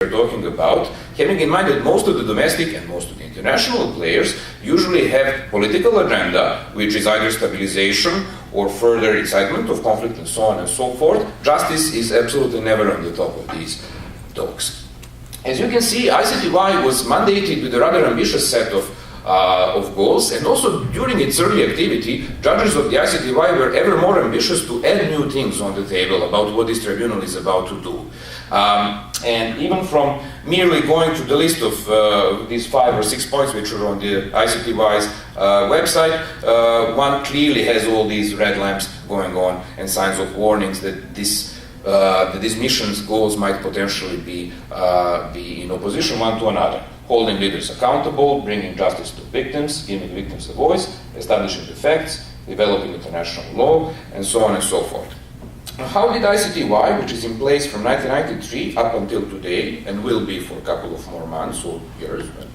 we're talking about, having in mind that most of the domestic and most of the international players usually have political agenda, which is either stabilization or further incitement of conflict and so on and so forth. Justice is absolutely never on the top of these talks. As you can see, ICTY was mandated with a rather ambitious set of goals, and also during its early activity, judges of the ICTY were ever more ambitious to add new things on the table about what this tribunal is about to do. And even from merely going to the list of these 5 or 6 points which are on the ICTY's website, one clearly has all these red lamps going on and signs of warnings that this mission's goals might potentially be in opposition one to another. Holding leaders accountable, bringing justice to victims, giving victims a voice, establishing the facts, developing international law, and so on and so forth. Now, how did ICTY, which is in place from 1993 up until today, and will be for a couple of more months or years, but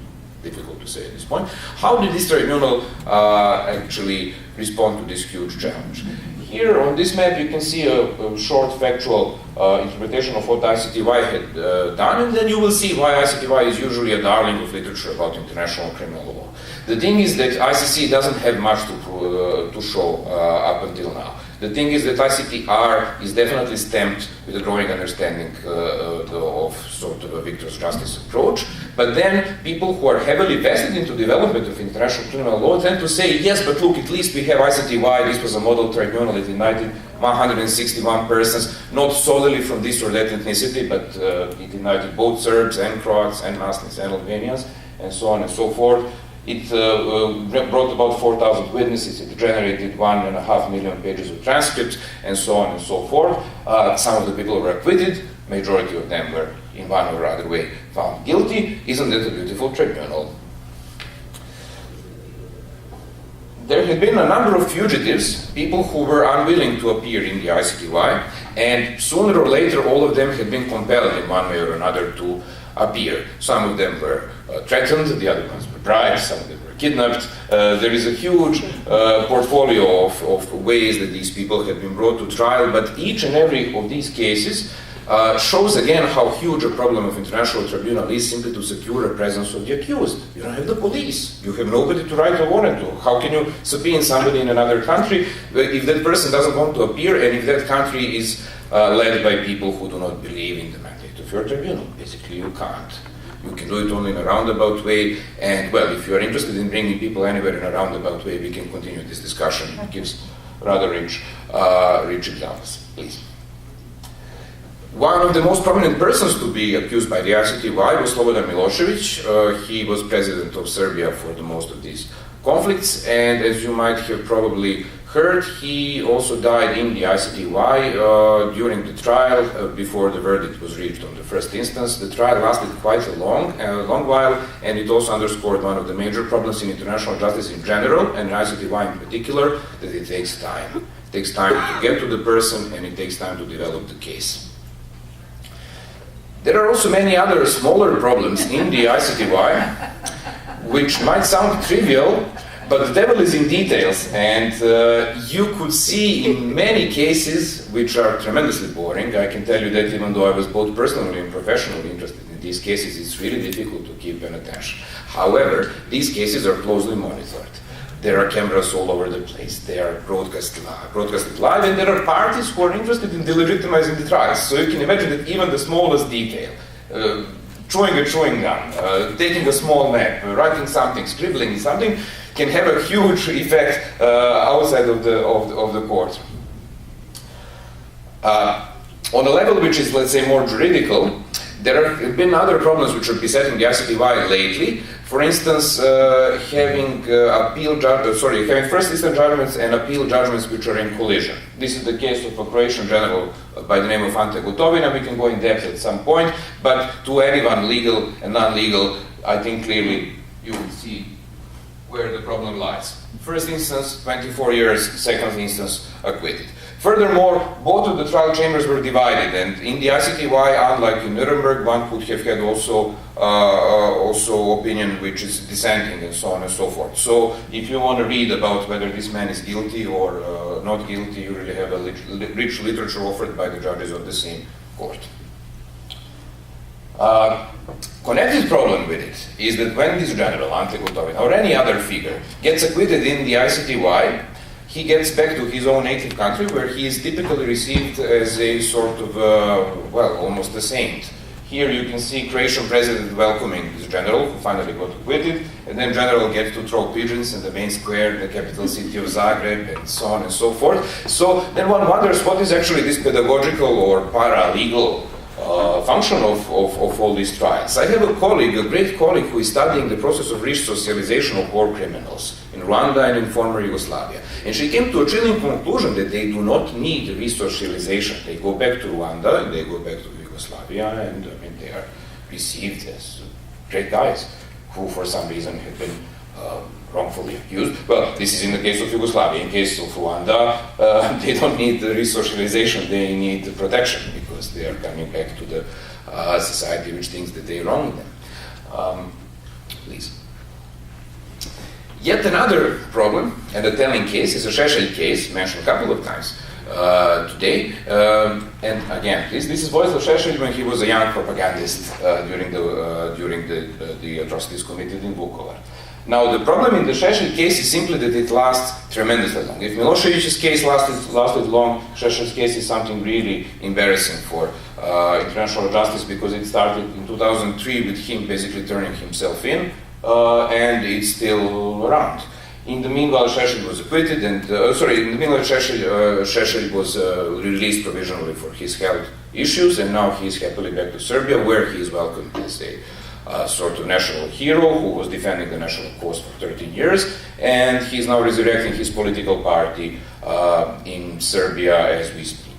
difficult to say at this point, how did this tribunal actually respond to this huge challenge? Here on this map you can see a short factual interpretation of what ICTY had done, and then you will see why ICTY is usually a darling of literature about international criminal law. The thing is that ICC doesn't have much to show up until now. The thing is that ICTR is definitely stamped with a growing understanding of sort of a victor's justice approach, but then people who are heavily vested into development of international criminal law tend to say, yes, but look, at least we have ICTY, this was a model tribunal, it united 161 persons, not solely from this or that ethnicity, but it united both Serbs and Croats and Bosnians and Albanians, and so on and so forth. It brought about 4,000 witnesses, it generated 1.5 million pages of transcripts, and so on and so forth. Some of the people were acquitted, majority of them were in one or other way found guilty. Isn't that a beautiful tribunal? There had been a number of fugitives, people who were unwilling to appear in the ICTY, and sooner or later all of them had been compelled in one way or another to appear. Some of them were threatened, the other ones were bribed, some of them were kidnapped. There is a huge portfolio of ways that these people had been brought to trial, but each and every of these cases shows again how huge a problem of international tribunal is simply to secure a presence of the accused. You don't have the police, you have nobody to write a warrant to. How can you subpoena somebody in another country if that person doesn't want to appear and if that country is led by people who do not believe in the mandate of your tribunal? Basically, you can't. You can do it only in a roundabout way, and well, if you are interested in bringing people anywhere in a roundabout way, we can continue this discussion. It gives rather rich examples. Please. One of the most prominent persons to be accused by the ICTY was Slobodan Milosevic. He was president of Serbia for the most of these conflicts, and as you might have probably heard, he also died in the ICTY during the trial before the verdict was reached on the first instance. The trial lasted quite a long while, and it also underscored one of the major problems in international justice in general, and ICTY in particular, that it takes time. It takes time to get to the person, and it takes time to develop the case. There are also many other smaller problems in the ICTY, which might sound trivial, but the devil is in details, and you could see in many cases, which are tremendously boring. I can tell you that even though I was both personally and professionally interested in these cases, it's really difficult to keep an attention. However, these cases are closely monitored. There are cameras all over the place. They are broadcasted live, and there are parties who are interested in delegitimizing the trials. So you can imagine that even the smallest detail, chewing a chewing gum, taking a small map, writing something, scribbling something, can have a huge effect outside of the court. On a level which is, let's say, more juridical, there have been other problems which are besetting the ICTY lately. For instance, having having first instance judgments and appeal judgments which are in collision. This is the case of a Croatian general by the name of Ante Gotovina. We can go in depth at some point, but to anyone legal and non-legal, I think clearly you will see where the problem lies. First instance, 24 years, second instance, acquitted. Furthermore, both of the trial chambers were divided, and in the ICTY, unlike in Nuremberg, one could have had also opinion which is dissenting and so on and so forth. So if you want to read about whether this man is guilty or not guilty, you really have a rich literature offered by the judges of the same court. Connected problem with it is that when this general, Ante Gotovina, or any other figure, gets acquitted in the ICTY, he gets back to his own native country where he is typically received as a sort of, well, almost a saint. Here you can see Croatian president welcoming this general who finally got acquitted, and then general gets to throw pigeons in the main square, the capital city of Zagreb, and so on and so forth. So then one wonders what is actually this pedagogical or para-legal function of all these trials. I have a colleague, a great colleague, who is studying the process of resocialization of war criminals in Rwanda and in former Yugoslavia. And she came to a chilling conclusion that they do not need resocialization. They go back to Rwanda and they go back to Yugoslavia, and I mean, they are received as great guys who for some reason have been wrongfully accused. Well, this is in the case of Yugoslavia. In case of Rwanda, they don't need the resocialization, they need the protection because they are coming back to the society which thinks that they wronged them. Please. Yet another problem, and a telling case, is a Šešelj case, mentioned a couple of times today. And again, this is Vojislav Šešelj when he was a young propagandist during the atrocities committed in Vukovar. Now, the problem in the Šešelj case is simply that it lasts tremendously long. If Milosevic's case lasted long, Šešelj's case is something really embarrassing for international justice because it started in 2003 with him basically turning himself in, and it's still around. In the meanwhile, Šešelj was acquitted, and Šešelj was released provisionally for his health issues, and now he is happily back to Serbia, where he is welcomed as a sort of national hero who was defending the national cause for 13 years, and he's now resurrecting his political party in Serbia as we speak.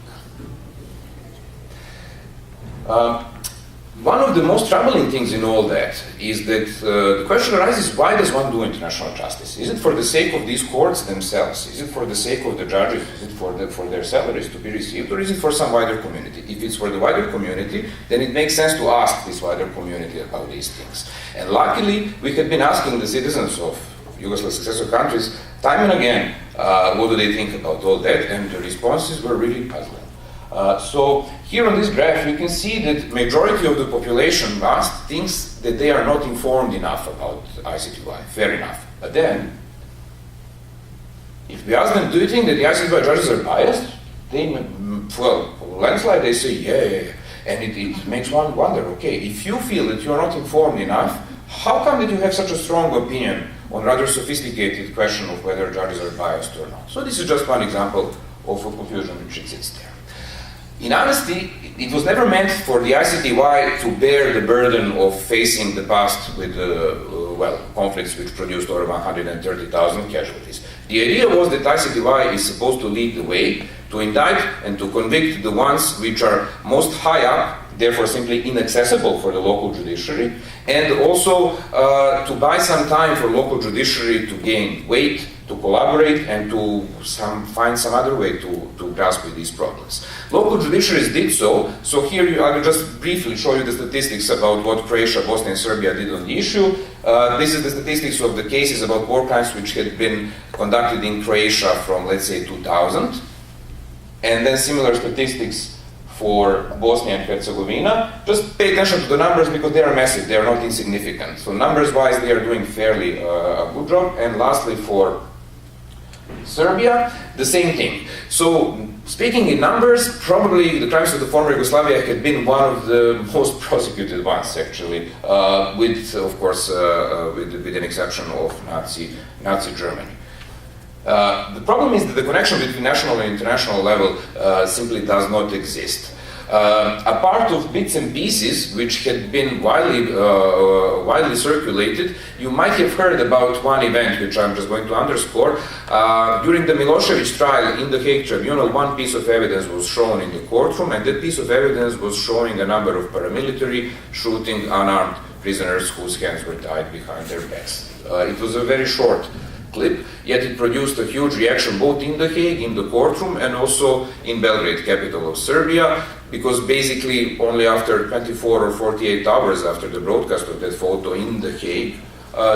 One of the most troubling things in all that is that the question arises, why does one do international justice? Is it for the sake of these courts themselves? Is it for the sake of the judges? Is it for their salaries to be received? Or is it for some wider community? If it's for the wider community, then it makes sense to ask this wider community about these things. And luckily, we have been asking the citizens of Yugoslav successor countries time and again, what do they think about all that? And the responses were really puzzling. So here on this graph, you can see that majority of the population thinks that they are not informed enough about ICTY. Fair enough. But then, if we ask them, do you think that the ICTY judges are biased? They, well, landslide, they say, yeah. And it makes one wonder, okay, if you feel that you are not informed enough, how come that you have such a strong opinion on rather sophisticated question of whether judges are biased or not? So this is just one example of a confusion which exists there. In honesty, it was never meant for the ICTY to bear the burden of facing the past with conflicts which produced over 130,000 casualties. The idea was that ICTY is supposed to lead the way, to indict and to convict the ones which are most high up, therefore simply inaccessible for the local judiciary, and also to buy some time for local judiciary to gain weight, to collaborate, and to find some other way to grasp with these problems. Local judiciaries did so. So here I will just briefly show you the statistics about what Croatia, Bosnia, and Serbia did on the issue. This is the statistics of the cases about war crimes which had been conducted in Croatia from, let's say, 2000. And then similar statistics for Bosnia and Herzegovina. Just pay attention to the numbers because they are massive, they are not insignificant. So numbers-wise, they are doing fairly a good job. And lastly, for Serbia, the same thing. So, speaking in numbers, probably the crimes of the former Yugoslavia had been one of the most prosecuted ones, actually, with, of course, with an exception of Nazi Germany. The problem is that the connection between national and international level simply does not exist. A part of bits and pieces which had been widely circulated, you might have heard about one event which I'm just going to underscore. During the Milosevic trial in the Hague Tribunal, one piece of evidence was shown in the courtroom, and that piece of evidence was showing a number of paramilitary shooting unarmed prisoners whose hands were tied behind their backs. It was a very short clip, yet it produced a huge reaction both in The Hague, in the courtroom, and also in Belgrade, capital of Serbia, because basically only after 24 or 48 hours after the broadcast of that photo in The Hague,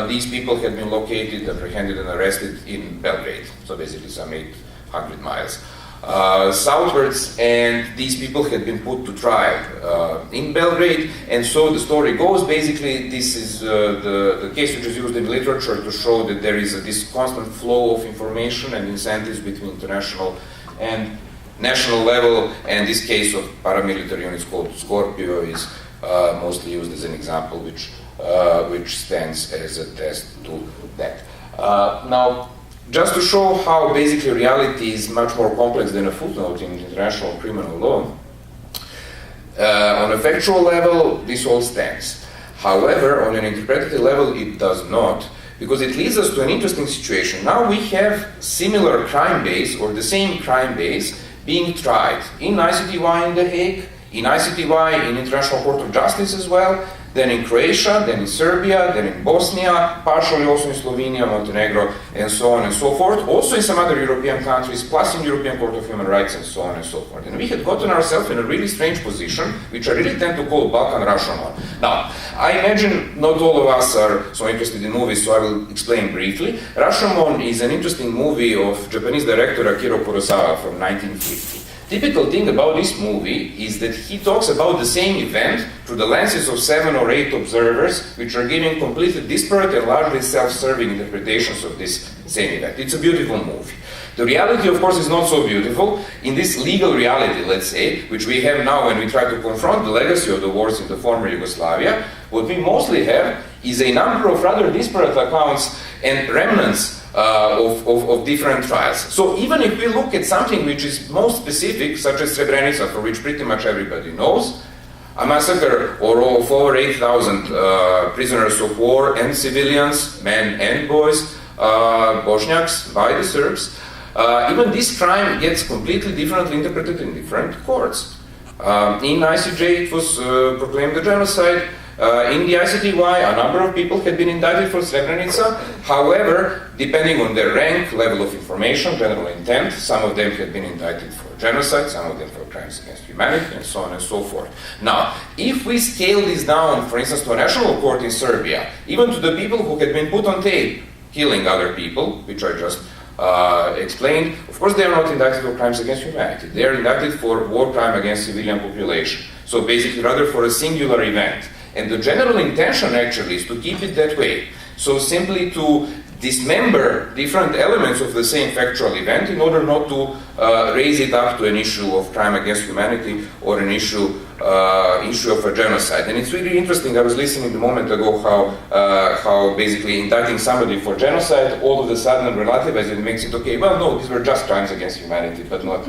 these people had been located, apprehended, and arrested in Belgrade, so basically some 800 miles southwards, and these people had been put to trial in Belgrade. And so the story goes, basically, this is the case which is used in literature to show that there is this constant flow of information and incentives between international and national level, and this case of paramilitary units called Scorpio is mostly used as an example which stands as a test to that. Now, just to show how basically reality is much more complex than a footnote in international criminal law, on a factual level, this all stands. However, on an interpretative level, it does not, because it leads us to an interesting situation. Now we have similar crime base, or the same crime base, being tried in ICTY in The Hague, in ICTY in International Court of Justice as well, then in Croatia, then in Serbia, then in Bosnia, partially also in Slovenia, Montenegro, and so on and so forth. Also in some other European countries, plus in European Court of Human Rights, and so on and so forth. And we had gotten ourselves in a really strange position, which I really tend to call Balkan Rashomon. Now, I imagine not all of us are so interested in movies, so I will explain briefly. Rashomon is an interesting movie of Japanese director Akira Kurosawa from 1950. Typical thing about this movie is that he talks about the same event through the lenses of 7 or 8 observers, which are giving completely disparate and largely self-serving interpretations of this same event. It's a beautiful movie. The reality, of course, is not so beautiful. In this legal reality, let's say, which we have now when we try to confront the legacy of the wars in the former Yugoslavia, what we mostly have is a number of rather disparate accounts and remnants of different trials. So even if we look at something which is most specific, such as Srebrenica, for which pretty much everybody knows, a massacre of over 8,000 prisoners of war and civilians, men and boys, Bosniaks, by the Serbs, even this crime gets completely differently interpreted in different courts. In ICJ it was proclaimed a genocide. In the ICTY, a number of people had been indicted for Srebrenica. However, depending on their rank, level of information, general intent, some of them had been indicted for genocide, some of them for crimes against humanity, and so on and so forth. Now, if we scale this down, for instance, to a national court in Serbia, even to the people who had been put on tape killing other people, which I just explained, of course they are not indicted for crimes against humanity. They are indicted for war crime against civilian population. So basically rather for a singular event. And the general intention actually is to keep it that way. So simply to dismember different elements of the same factual event in order not to raise it up to an issue of crime against humanity or an issue of a genocide. And it's really interesting, I was listening a moment ago how basically indicting somebody for genocide all of a sudden relativizes it, makes it okay, well no, these were just crimes against humanity, but not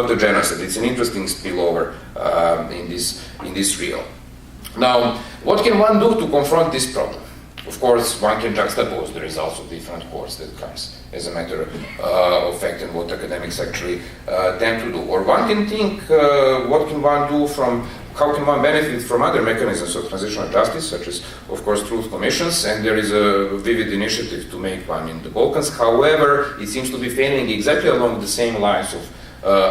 the genocide. It's an interesting spillover in this reel. Now, what can one do to confront this problem? Of course, one can juxtapose the results of different courts. That comes as a matter of fact and what academics actually tend to do. Or one can think, what can one do how can one benefit from other mechanisms of transitional justice, such as, of course, truth commissions, and there is a vivid initiative to make one in the Balkans. However, it seems to be failing exactly along the same lines of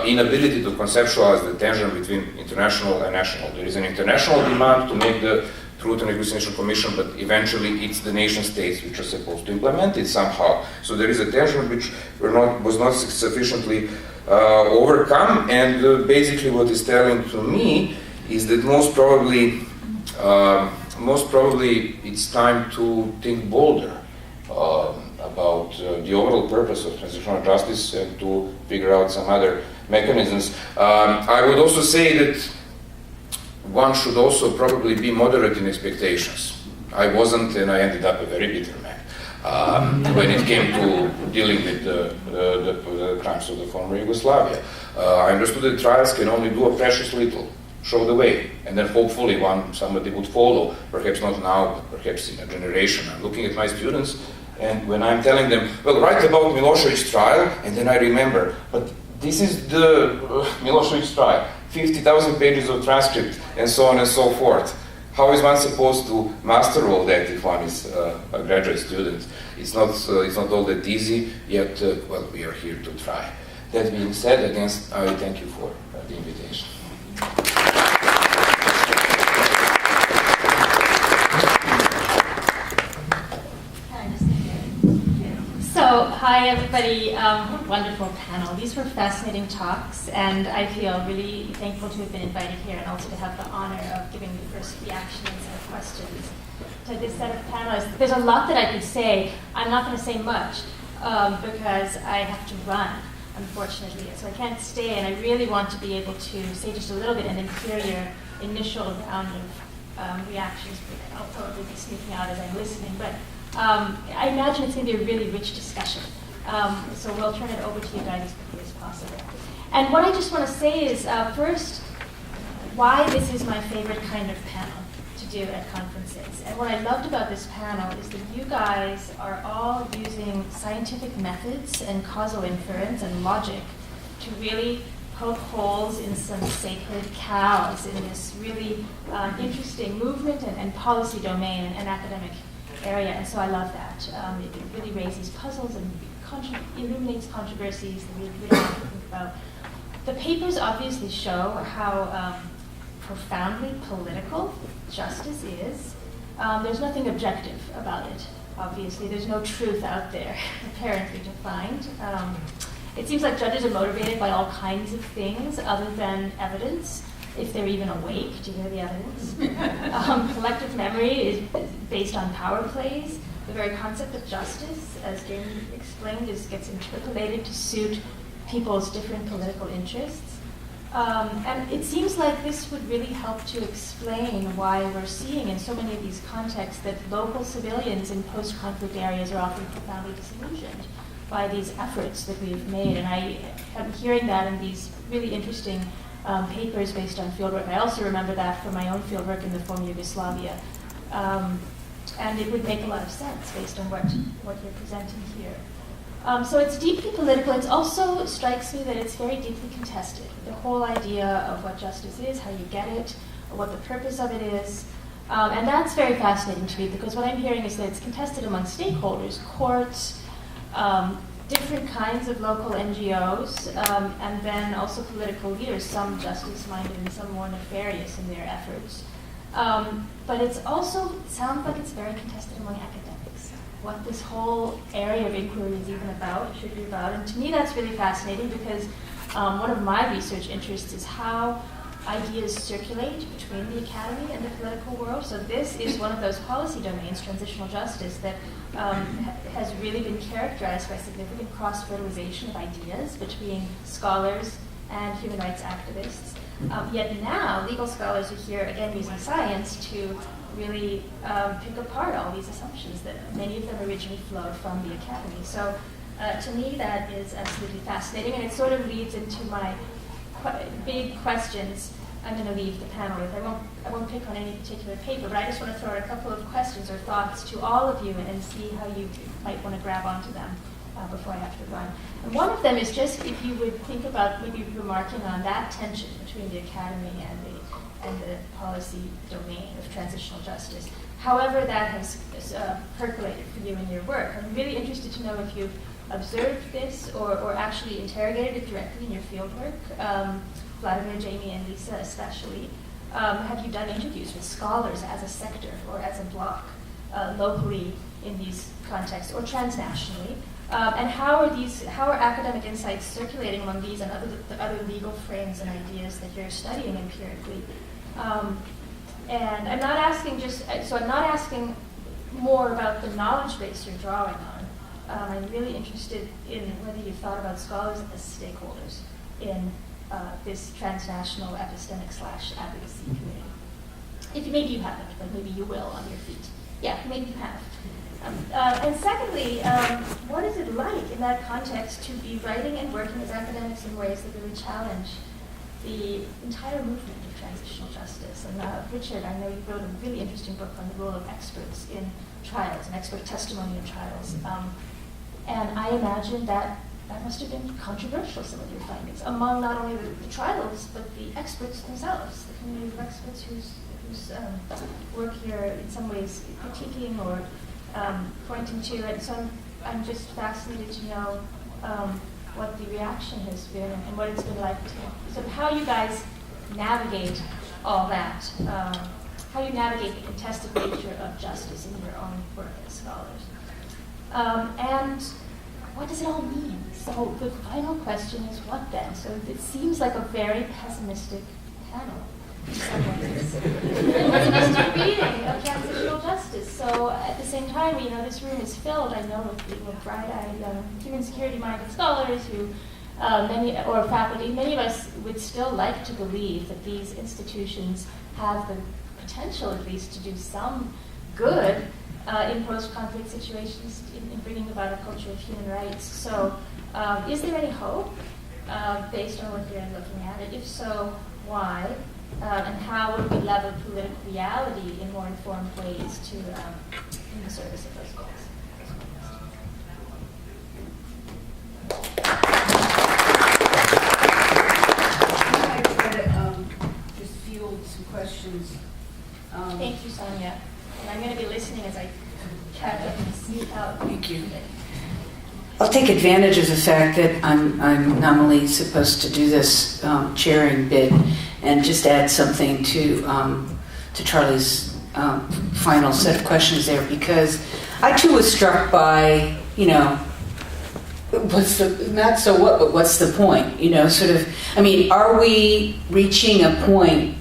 inability to conceptualize the tension between international and national. There is an international demand to make the Truth and Reconciliation Commission, but eventually it's the nation states which are supposed to implement it somehow. So there is a tension which was not sufficiently overcome, and basically what it's telling to me is that most probably it's time to think bolder about the overall purpose of transitional justice and to figure out some other mechanisms. I would also say that one should also probably be moderate in expectations. I wasn't, and I ended up a very bitter man when it came to dealing with the crimes of the former Yugoslavia. I understood that trials can only do a precious little, show the way, and then hopefully somebody would follow, perhaps not now, but perhaps in a generation. I'm looking at my students, and when I'm telling them, well, write about Milosevic's trial, and then I remember, but this is the Milosevic's trial, 50,000 pages of transcript, and so on and so forth. How is one supposed to master all that if one is a graduate student? It's not all that easy, yet, well, we are here to try. That being said, again, I thank you for the invitation. So, Hi, everybody. What a wonderful panel. These were fascinating talks, and I feel really thankful to have been invited here and also to have the honor of giving the first reaction and set of questions to this set of panelists. There's a lot that I could say. I'm not going to say much because I have to run, unfortunately, so I can't stay, and I really want to be able to say just a little bit and then hear your initial round of reactions. I'll probably be sneaking out as I'm listening, but I imagine it's going to be a really rich discussion. So we'll turn it over to you guys as quickly as possible. And what I just want to say is, first, why this is my favorite kind of panel to do at conferences. And what I loved about this panel is that you guys are all using scientific methods and causal inference and logic to really poke holes in some sacred cows in this really interesting movement and policy domain and academic area, and so I love that. It really raises puzzles and illuminates controversies that we really have to think about. The papers obviously show how profoundly political justice is. There's nothing objective about it, obviously. There's no truth out there, apparently, to find. It seems like judges are motivated by all kinds of things other than evidence, if they're even awake to hear the evidence. Collective memory is based on power plays. The very concept of justice, as Jamie explained, gets interpolated to suit people's different political interests. And it seems like this would really help to explain why we're seeing in so many of these contexts that local civilians in post-conflict areas are often profoundly disillusioned by these efforts that we've made. And I am hearing that in these really interesting papers based on fieldwork. I also remember that from my own fieldwork in the former Yugoslavia. And it would make a lot of sense based on what you're presenting here. So it's deeply political. It also strikes me that it's very deeply contested. The whole idea of what justice is, how you get it, or what the purpose of it is. And that's very fascinating to me because what I'm hearing is that it's contested among stakeholders, courts, different kinds of local NGOs, and then also political leaders, some justice-minded and some more nefarious in their efforts. But it sounds like it's very contested among academics, what this whole area of inquiry is even about, should be about. And to me that's really fascinating because one of my research interests is how ideas circulate between the academy and the political world. So this is one of those policy domains, transitional justice, that has really been characterized by significant cross-fertilization of ideas between scholars and human rights activists. Yet now, legal scholars are here, again, using science to really pick apart all these assumptions that many of them originally flowed from the academy. So to me, that is absolutely fascinating, and it sort of leads into my big questions I'm going to leave the panel with. I won't pick on any particular paper, but I just want to throw out a couple of questions or thoughts to all of you and see how you might want to grab onto them before I have to run. And one of them is just if you would think about maybe remarking on that tension between the academy and the policy domain of transitional justice. However that has percolated for you in your work. I'm really interested to know if you've observed this or actually interrogated it directly in your fieldwork. Vladimir, Jamie, and Lisa especially. Have you done interviews with scholars as a sector or as a block, locally in these contexts or transnationally? And how are academic insights circulating among these and other legal frames and ideas that you're studying empirically? And I'm not asking more about the knowledge base you're drawing on. I'm really interested in whether you've thought about scholars as stakeholders in this transnational epistemic/advocacy community. Maybe you haven't, but maybe you will on your feet. Yeah, maybe you have. And secondly, what is it like in that context to be writing and working as academics in ways that really challenge the entire movement of transitional justice? And Richard, I know you wrote a really interesting book on the role of experts in trials and expert testimony in trials. And I imagine that must have been controversial, some of your findings, among not only the trials, but the experts themselves, the community of experts whose work here in some ways critiquing or pointing to it. So I'm just fascinated to know what the reaction has been and what it's been like so how you guys navigate all that, how you navigate the contested nature of justice in your own work as scholars. And what does it all mean? So the final question is what then? So it seems like a very pessimistic panel in some ways. It wasn't just a reading of transitional justice. So at the same time, this room is filled, I know, with bright-eyed human security-minded scholars who, or faculty. Many of us would still like to believe that these institutions have the potential, at least, to do some good in post-conflict situations in bringing about a culture of human rights. So is there any hope based on what you're looking at it? If so, why? And how would we level political reality in more informed ways to in the service of those goals? I'd try to just field some questions. Thank you, Sonia. And I'm going to be listening as I catch up and sneak out. Thank you. I'll take advantage of the fact that I'm nominally supposed to do this chairing bit and just add something to Charlie's final set of questions there, because I too was struck by, what's the, not so what, but what's the point? Are we reaching a point,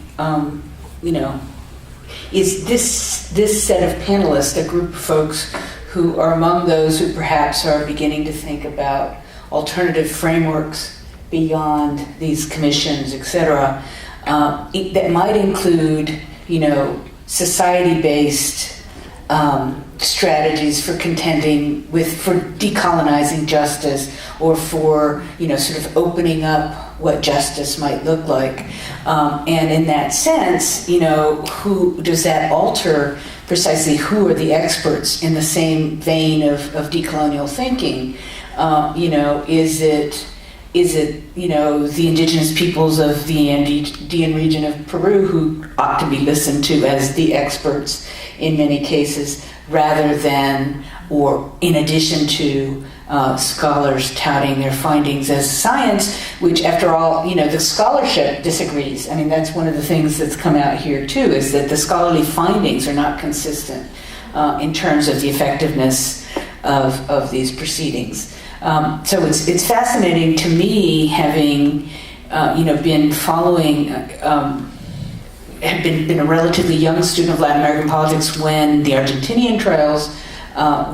is this set of panelists a group of folks who are among those who perhaps are beginning to think about alternative frameworks beyond these commissions, et cetera, that might include, society-based strategies for contending for decolonizing justice, or for, sort of opening up what justice might look like. And in that sense, who does that alter precisely who are the experts in the same vein of decolonial thinking? Is it the indigenous peoples of the Andean region of Peru who ought to be listened to as the experts in many cases, rather than, or in addition to, scholars touting their findings as science, which after all, the scholarship disagrees. I mean, that's one of the things that's come out here too, is that the scholarly findings are not consistent in terms of the effectiveness of these proceedings. So it's fascinating to me, having been following, had been a relatively young student of Latin American politics when the Argentinian trials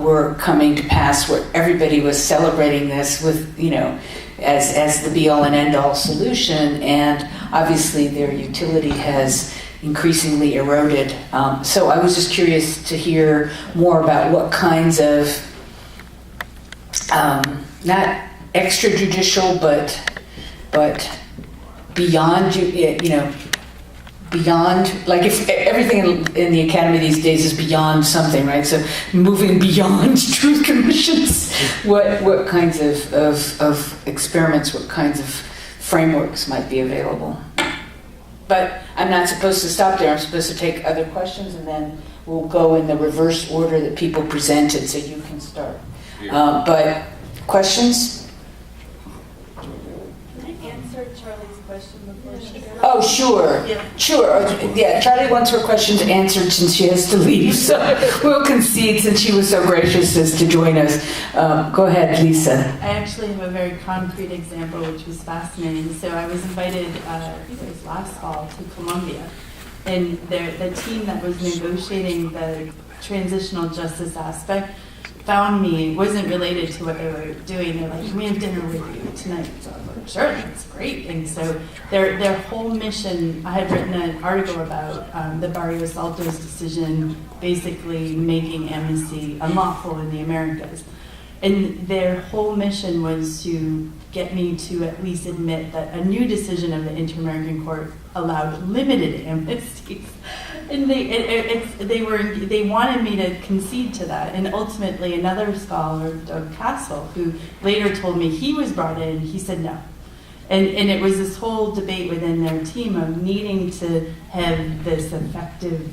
were coming to pass, where everybody was celebrating this with, as the be-all and end-all solution, and obviously their utility has increasingly eroded. So I was just curious to hear more about what kinds of, not extrajudicial, but beyond, beyond, like if everything in the academy these days is beyond something, right? So moving beyond truth commissions, what kinds of experiments, what kinds of frameworks might be available? But I'm not supposed to stop there. I'm supposed to take other questions, and then we'll go in the reverse order that people presented, so you can start. But questions? Answer Charlie's question before she goes. Oh, sure. Sure. Yeah, Charlie wants her questions answered since she has to leave, so we'll concede since she was so gracious as to join us. Go ahead, Lisa. I actually have a very concrete example which was fascinating. So I was invited, I think it was last fall, to Colombia. And the team that was negotiating the transitional justice aspect found me, wasn't related to what they were doing. They're like, we have dinner with you tonight. So I was like, sure, that's great. And so their whole mission, I had written an article about the Barrios Altos decision basically making amnesty unlawful in the Americas. And their whole mission was to get me to at least admit that a new decision of the Inter-American Court allowed limited amnesties. And they wanted me to concede to that. And ultimately, another scholar, Doug Castle, who later told me he was brought in, he said no. And it was this whole debate within their team of needing to have this effective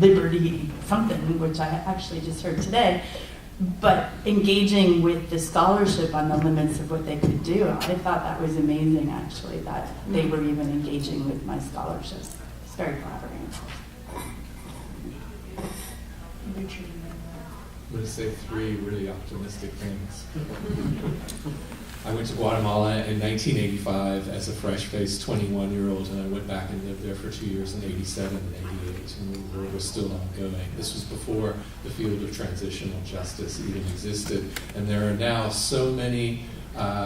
liberty something, which I actually just heard today, but engaging with the scholarship on the limits of what they could do. I thought that was amazing, actually, that they were even engaging with my scholarship. It's very flattering. I'm going to say 3 really optimistic things. I went to Guatemala in 1985 as a fresh-faced 21-year-old, and I went back and lived there for 2 years in 87 and 88, and the war was still ongoing. This was before the field of transitional justice even existed, and there are now so many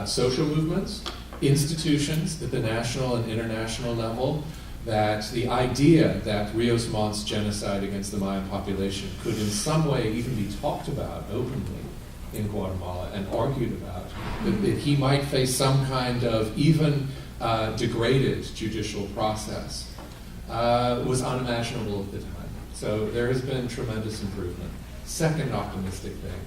social movements, institutions at the national and international level, that the idea that Rios Montt's genocide against the Mayan population could in some way even be talked about openly in Guatemala and argued about, that he might face some kind of even degraded judicial process, was unimaginable at the time. So there has been tremendous improvement. Second optimistic thing.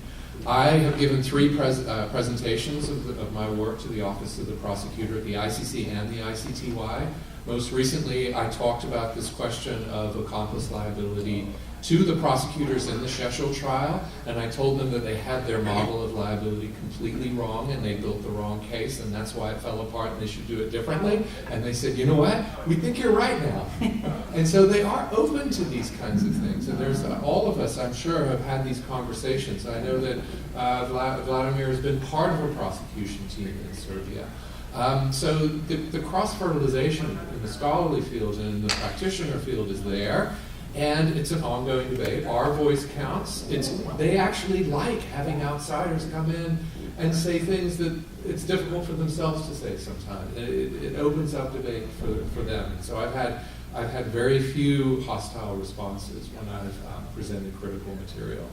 I have given 3 presentations of my work to the Office of the Prosecutor at the ICC and the ICTY. Most recently, I talked about this question of accomplice liability to the prosecutors in the Shechel trial, and I told them that they had their model of liability completely wrong, and they built the wrong case, and that's why it fell apart, and they should do it differently. And they said, you know what? We think you're right now. And so they are open to these kinds of things, and there's all of us, I'm sure, have had these conversations. I know that Vladimir has been part of a prosecution team in Serbia. So the cross-fertilization in the scholarly field and in the practitioner field is there, and it's an ongoing debate. Our voice counts. They actually like having outsiders come in and say things that it's difficult for themselves to say sometimes. It opens up debate for them. So I've had very few hostile responses when I've presented critical material.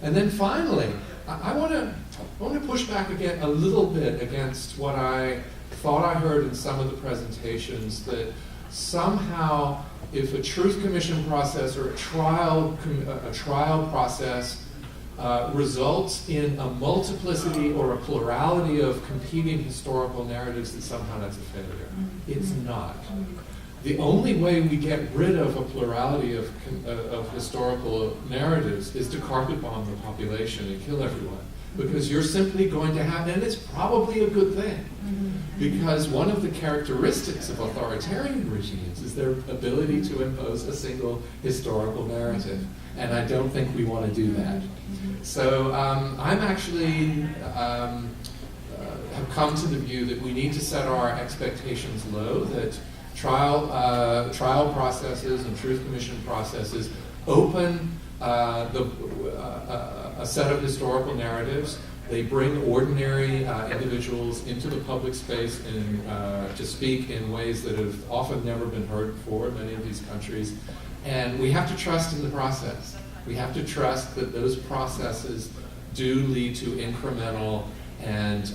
And then finally, I want to push back again a little bit against what I thought I heard in some of the presentations, that somehow if a truth commission process or a trial process results in a multiplicity or a plurality of competing historical narratives, that somehow that's a failure. It's not. The only way we get rid of a plurality of historical narratives is to carpet bomb the population and kill everyone. Because you're simply going to have, and it's probably a good thing, because one of the characteristics of authoritarian regimes is their ability to impose a single historical narrative. And I don't think we want to do that. So I'm actually have come to the view that we need to set our expectations low, that trial processes and truth commission processes open a set of historical narratives. They bring ordinary individuals into the public space and to speak in ways that have often never been heard before in many of these countries. And we have to trust in the process. We have to trust that those processes do lead to incremental and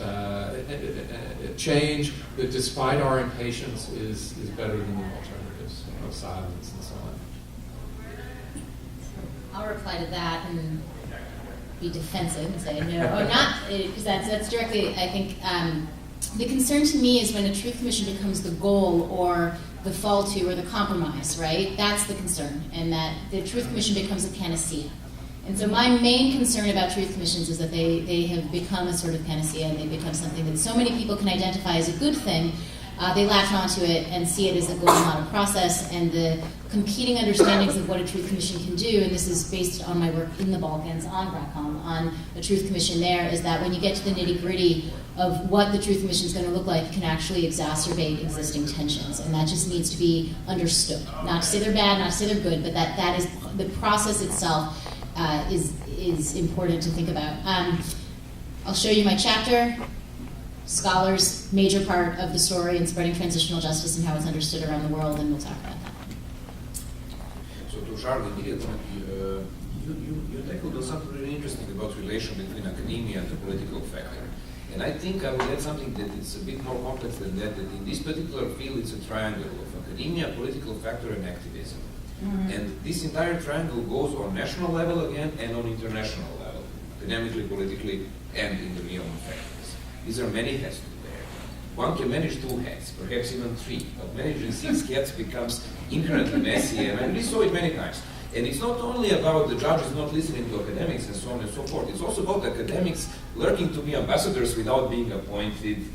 change that, despite our impatience, is better than the alternatives of silence and so on. I'll reply to that and be defensive and say no, or not, because that's directly, I think, the concern to me is when a truth commission becomes the goal or the fall to or the compromise, right? That's the concern, and that the truth commission becomes a panacea. And so my main concern about truth commissions is that they have become a sort of panacea, and they've become something that so many people can identify as a good thing. They latch onto it and see it as a goal, not a process, and the competing understandings of what a truth commission can do, and this is based on my work in the Balkans, on BRACOM, on a truth commission there, is that when you get to the nitty-gritty of what the truth commission is going to look like, it can actually exacerbate existing tensions, and that just needs to be understood. Not to say they're bad, not to say they're good, but that is the process itself is important to think about. I'll show you my chapter. Scholars, major part of the story in spreading transitional justice and how it's understood around the world, and we'll talk about that. So to Charles, immediately, you tackled something really interesting about relation between academia and the political factor. And I think I would add something that is a bit more complex than that in this particular field it's a triangle of academia, political factor, and activism. Mm-hmm. And this entire triangle goes on national level again and on international level, academically, politically, and in the realm of factors. These are many hats to bear. One can manage 2 hats, perhaps even 3, but managing 6 hats becomes incredibly messy, and we saw it many times. And it's not only about the judges not listening to academics and so on and so forth, it's also about academics learning to be ambassadors without being appointed.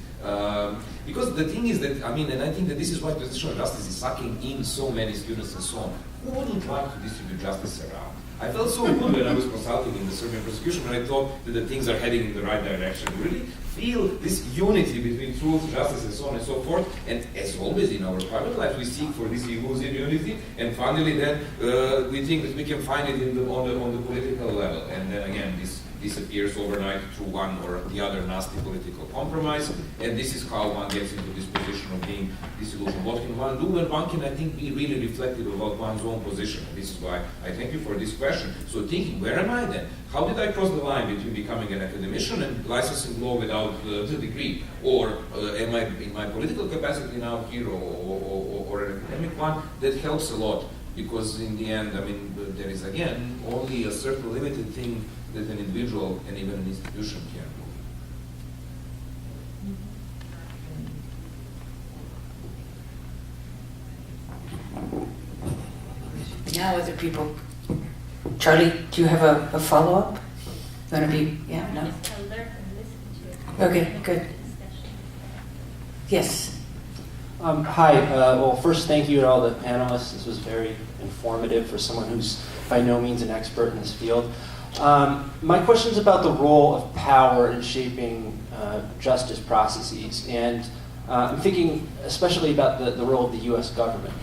Because the thing is that, and I think that this is why transitional justice is sucking in so many students and so on. Who wouldn't like to distribute justice around? I felt so good when I was consulting in the Serbian prosecution, and I thought that the things are heading in the right direction. We really feel this unity between truth, justice, and so on and so forth. And as always in our private life, we seek for this illusion unity, and finally then we think that we can find it on the political level. And then again, this disappears overnight through one or the other nasty political compromise, and this is how one gets into this position of being disillusioned. What can one do? And one can, I think, be really reflective about one's own position. And this is why I thank you for this question. So thinking, where am I then? How did I cross the line between becoming an academician and licensing law without the degree? Or am I in my political capacity now here or an academic one? That helps a lot, because in the end, I mean, there is again only a certain limited thing that an individual and even an institution can do. Now other people. Charlie, do you have a follow-up? Going to be, yeah, no? Just alert and listen to it. Okay, good. Yes. Hi. Well, first, thank you to all the panelists. This was very informative for someone who's by no means an expert in this field. My question is about the role of power in shaping justice processes, and I'm thinking especially about the role of the U.S. government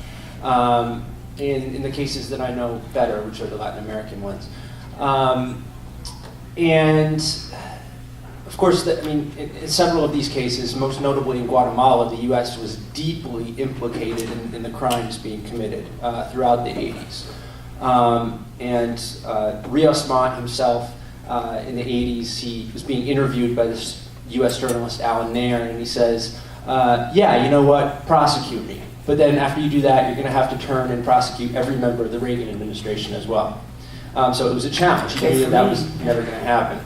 in the cases that I know better, which are the Latin American ones. And of course, in several of these cases, most notably in Guatemala, the U.S. was deeply implicated in the crimes being committed throughout the 80s. Rios Montt himself, in the 80s, he was being interviewed by this U.S. journalist, Alan Nair, and he says, yeah, you know what, prosecute me. But then after you do that, you're going to have to turn and prosecute every member of the Reagan administration as well. So it was a challenge. He knew that was never going to happen.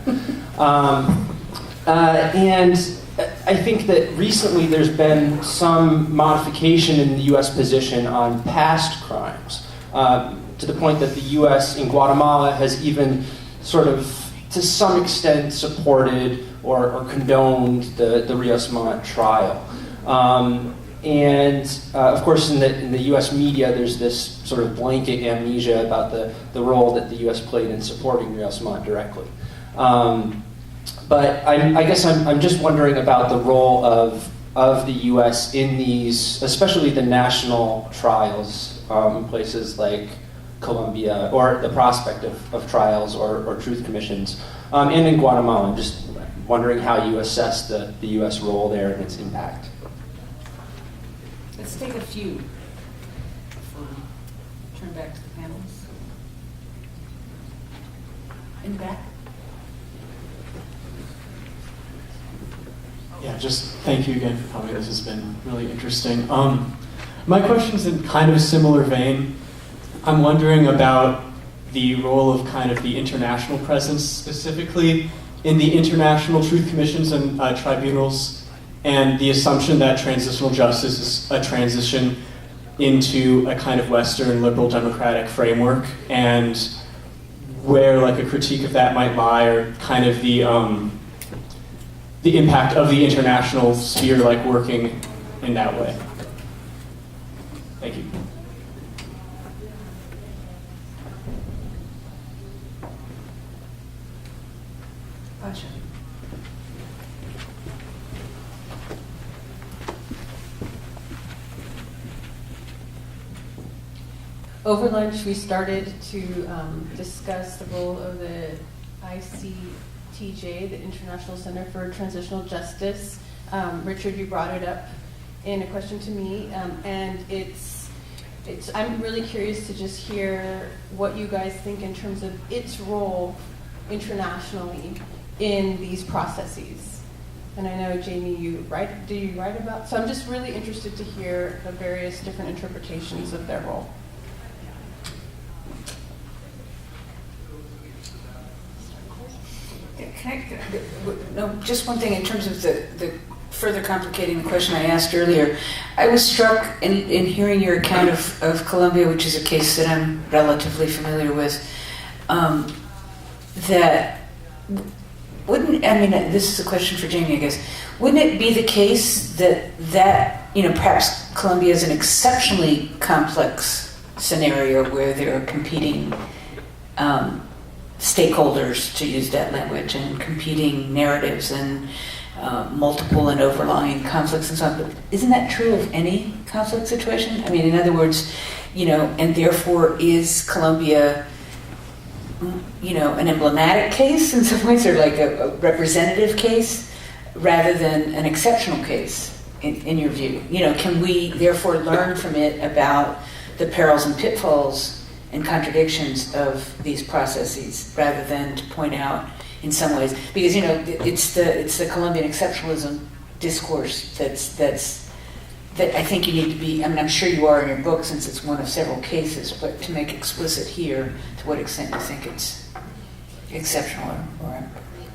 And I think that recently there's been some modification in the U.S. position on past crimes, to the point that the U.S. in Guatemala has even sort of, to some extent, supported or condoned the Rios Montt trial. Of course, in the U.S. media, there's this sort of blanket amnesia about the role that the U.S. played in supporting Rios Montt directly. But I guess I'm just wondering about the role of the U.S. in these, especially the national trials in places like Colombia, or the prospect of trials or truth commissions, and in Guatemala. I'm just wondering how you assess the U.S. role there and its impact. Let's take a few before we turn back to the panelists. In the back. Yeah, just thank you again for coming. This has been really interesting. My question's in kind of a similar vein. I'm wondering about the role of kind of the international presence, specifically in the international truth commissions and tribunals, and the assumption that transitional justice is a transition into a kind of Western liberal democratic framework, and where like a critique of that might lie, or kind of the impact of the international sphere like working in that way. Thank you. Gotcha. Over lunch, we started to discuss the role of the ICTJ, the International Center for Transitional Justice. Richard, you brought it up in a question to me, and I'm really curious to just hear what you guys think in terms of its role internationally in these processes. And I know, Jamie, do you write about? So I'm just really interested to hear the various different interpretations of their role. No, just one thing in terms of the further complicating the question I asked earlier. I was struck in hearing your account of Colombia, which is a case that I'm relatively familiar with, that this is a question for Jamie, I guess. Wouldn't it be the case that perhaps Colombia is an exceptionally complex scenario where there are competing stakeholders, to use that language, and competing narratives and multiple and overlying conflicts and so on. But isn't that true of any conflict situation? I mean, in other words, and therefore is Colombia, an emblematic case in some ways, or like a representative case, rather than an exceptional case, in your view? Can we therefore learn from it about the perils and pitfalls and contradictions of these processes, rather than to point out in some ways, because it's the Colombian exceptionalism discourse that I think you need to be. I mean, I'm sure you are in your book, since it's one of several cases, but to make explicit here to what extent you think it's exceptional or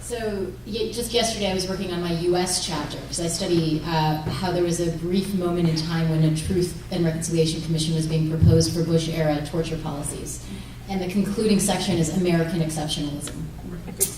So just yesterday I was working on my U.S. chapter, because I study how there was a brief moment in time when a Truth and Reconciliation Commission was being proposed for Bush-era torture policies. And the concluding section is American exceptionalism.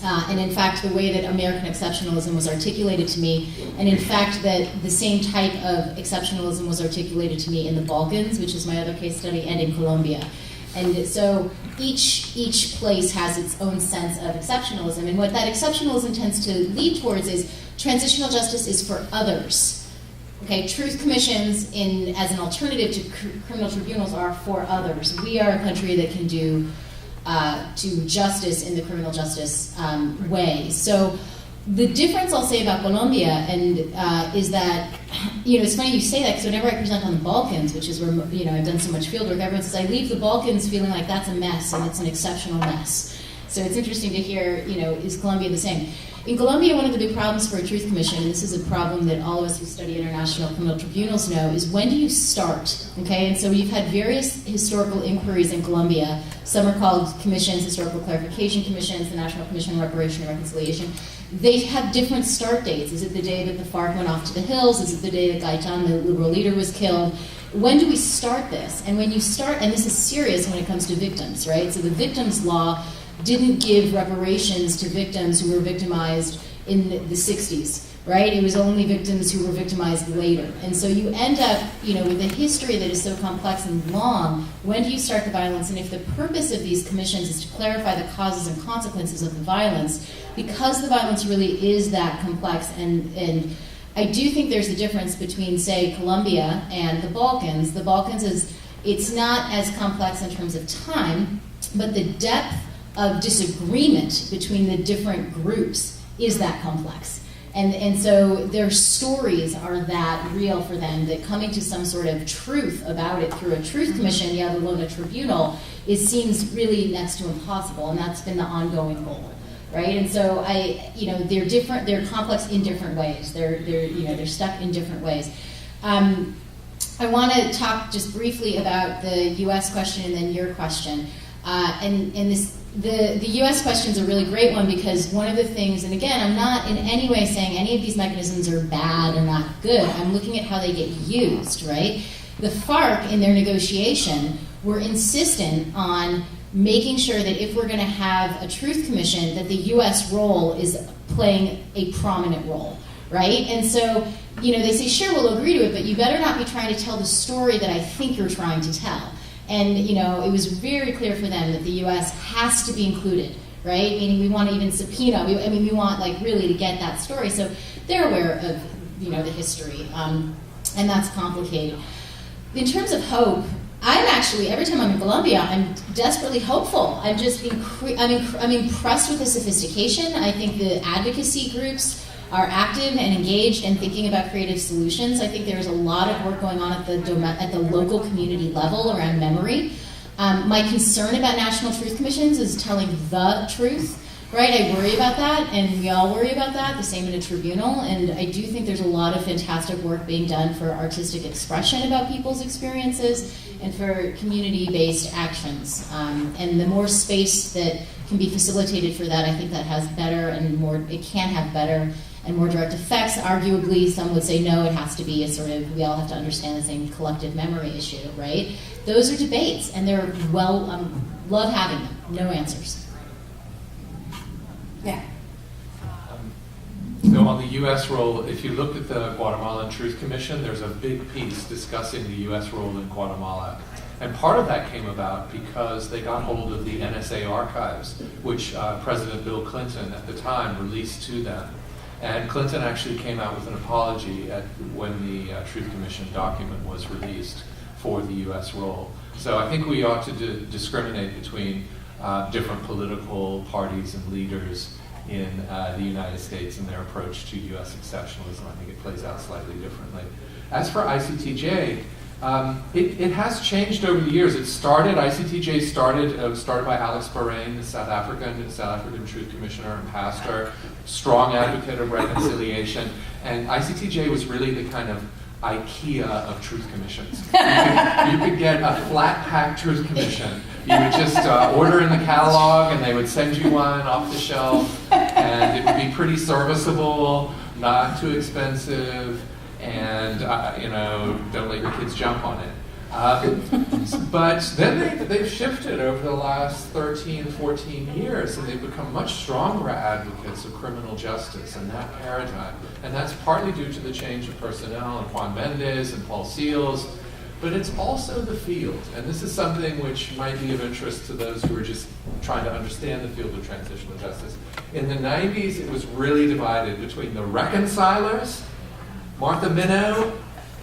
And in fact, the way that American exceptionalism was articulated to me, and in fact that the same type of exceptionalism was articulated to me in the Balkans, which is my other case study, and in Colombia. And so each place has its own sense of exceptionalism. And what that exceptionalism tends to lead towards is transitional justice is for others. Okay, truth commissions as an alternative to criminal tribunals are for others. We are a country that can do justice in the criminal justice way. So the difference I'll say about Colombia is that, it's funny you say that, because whenever I present on the Balkans, which is where, I've done so much field work, everyone says I leave the Balkans feeling like that's a mess, and it's an exceptional mess. So it's interesting to hear, is Colombia the same? In Colombia, one of the big problems for a truth commission, and this is a problem that all of us who study international criminal tribunals know, is when do you start? Okay, and so you've had various historical inquiries in Colombia. Some are called commissions, historical clarification commissions, the National Commission on Reparation and Reconciliation. They have different start dates. Is it the day that the FARC went off to the hills? Is it the day that Gaitan, the liberal leader, was killed? When do we start this? And when you start, and this is serious when it comes to victims, right? So the victims law didn't give reparations to victims who were victimized in the 60s, right? It was only victims who were victimized later. And so you end up, with a history that is so complex and long, when do you start the violence? And if the purpose of these commissions is to clarify the causes and consequences of the violence, because the violence really is that complex, and I do think there's a difference between, say, Colombia and the Balkans. The Balkans it's not as complex in terms of time, but the depth of disagreement between the different groups is that complex. And so their stories are that real for them, that coming to some sort of truth about it through a truth commission, the Luna Tribunal, seems really next to impossible, and that's been the ongoing goal, right? And so they're different, they're complex in different ways. They're stuck in different ways. I want to talk just briefly about the U.S. question and then your question. The U.S. question is a really great one, because one of the things, and again, I'm not in any way saying any of these mechanisms are bad or not good. I'm looking at how they get used, right? The FARC, in their negotiation, were insistent on making sure that if we're going to have a truth commission, that the U.S. role is playing a prominent role, right? And so, they say, sure, we'll agree to it, but you better not be trying to tell the story that I think you're trying to tell. And, it was very clear for them that the U.S. has to be included, right? Meaning we want to even subpoena. We want, really to get that story. So they're aware of, the history, and that's complicated. In terms of hope, I'm actually, every time I'm in Colombia, I'm desperately hopeful. I'm just, I'm impressed with the sophistication. I think the advocacy groups are active and engaged and thinking about creative solutions. I think there's a lot of work going on at the local community level around memory. My concern about national truth commissions is telling the truth, right? I worry about that, and we all worry about that, the same in a tribunal, and I do think there's a lot of fantastic work being done for artistic expression about people's experiences and for community-based actions. And the more space that can be facilitated for that, I think that has better and more, it can have better and more direct effects. Arguably, some would say, no, it has to be a sort of, we all have to understand the same collective memory issue, right? Those are debates, and they're love having them. No answers. Yeah. So on the U.S. role, if you look at the Guatemalan Truth Commission, there's a big piece discussing the U.S. role in Guatemala. And part of that came about because they got hold of the NSA archives, which President Bill Clinton at the time released to them. And Clinton actually came out with an apology when the Truth Commission document was released for the U.S. role. So I think we ought to discriminate between different political parties and leaders in the United States and their approach to U.S. exceptionalism. I think it plays out slightly differently. As for ICTJ, it has changed over the years. ICTJ started by Alex Bahrain, the South African Truth Commissioner and pastor, strong advocate of reconciliation. And ICTJ was really the kind of IKEA of truth commissions. You could get a flat pack truth commission. You would just order in the catalog and they would send you one off the shelf, and it would be pretty serviceable, not too expensive, and don't let your kids jump on it. But then they've shifted over the last 13, 14 years, and they've become much stronger advocates of criminal justice and that paradigm. And that's partly due to the change of personnel and Juan Mendez and Paul Seals, but it's also the field. And this is something which might be of interest to those who are just trying to understand the field of transitional justice. In the 90s, it was really divided between the reconcilers, Martha Minow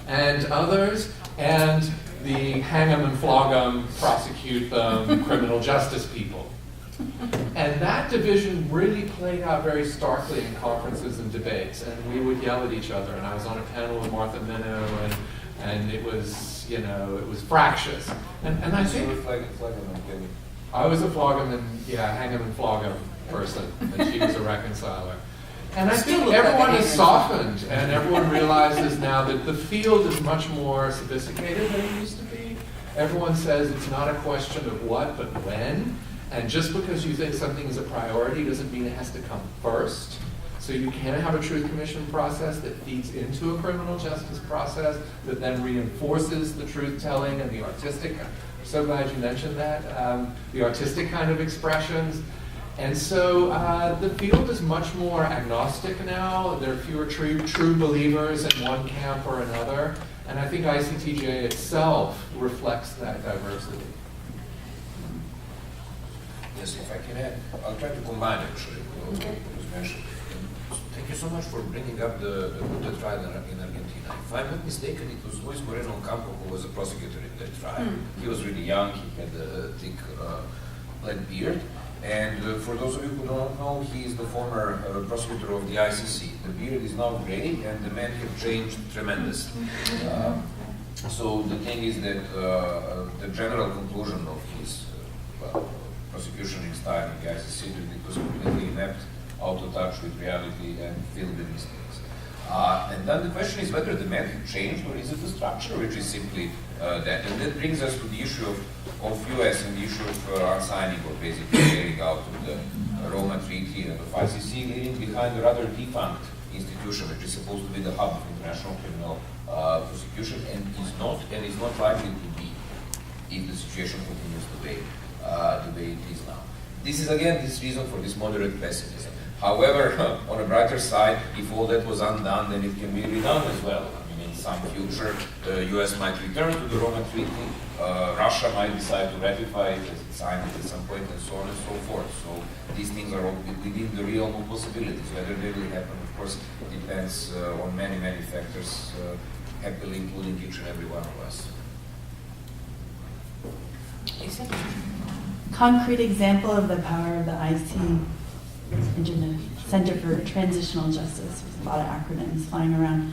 and others, and the hang 'em and flog 'em, prosecute them, criminal justice people. And that division really played out very starkly in conferences and debates, and we would yell at each other. And I was on a panel with Martha Minow, and it was, it was fractious. And I think I was a flog 'em and hang 'em and flog 'em person, and she was a reconciler. And I think everyone has softened, and everyone realizes now that the field is much more sophisticated than it used to be. Everyone says it's not a question of what, but when. And just because you think something is a priority doesn't mean it has to come first. So you can have a truth commission process that feeds into a criminal justice process that then reinforces the truth-telling and the artistic. I'm so glad you mentioned that. The artistic kind of expressions. And so the field is much more agnostic now. There are fewer true believers in one camp or another. And I think ICTJ itself reflects that diversity. Yes, if I can add, I'll try to combine actually what was mentioned. Thank you so much for bringing up the trial in Argentina. If I'm not mistaken, it was Luis Moreno Ocampo who was a prosecutor in that trial. He was really young, he had a thick black beard. And for those of you who don't know, he is the former prosecutor of the ICC. The beard is now gray, and the man have changed tremendously. So the thing is that the general conclusion of his prosecution style in the ICC was completely inept, out of touch with reality, and filled with mistakes. And then the question is whether the method changed, or is it the structure which is simply that? And that brings us to the issue of US and the issue of unsigning or basically carrying out of the Roma Treaty and of ICC, leaving behind a rather defunct institution which is supposed to be the hub of international criminal prosecution and is not likely to be if the situation continues the way it is now. This is again this reason for this moderate pessimism. However, on a brighter side, if all that was undone, then it can be redone as well. I mean, in some future, the US might return to the Roma Treaty, Russia might decide to ratify it as it signed it at some point, and so on and so forth. So these things are all within the realm of possibilities. Whether they will happen, of course, depends on many, many factors, happily including each and every one of us. Concrete example of the power of the IC Center for Transitional Justice. There's a lot of acronyms flying around.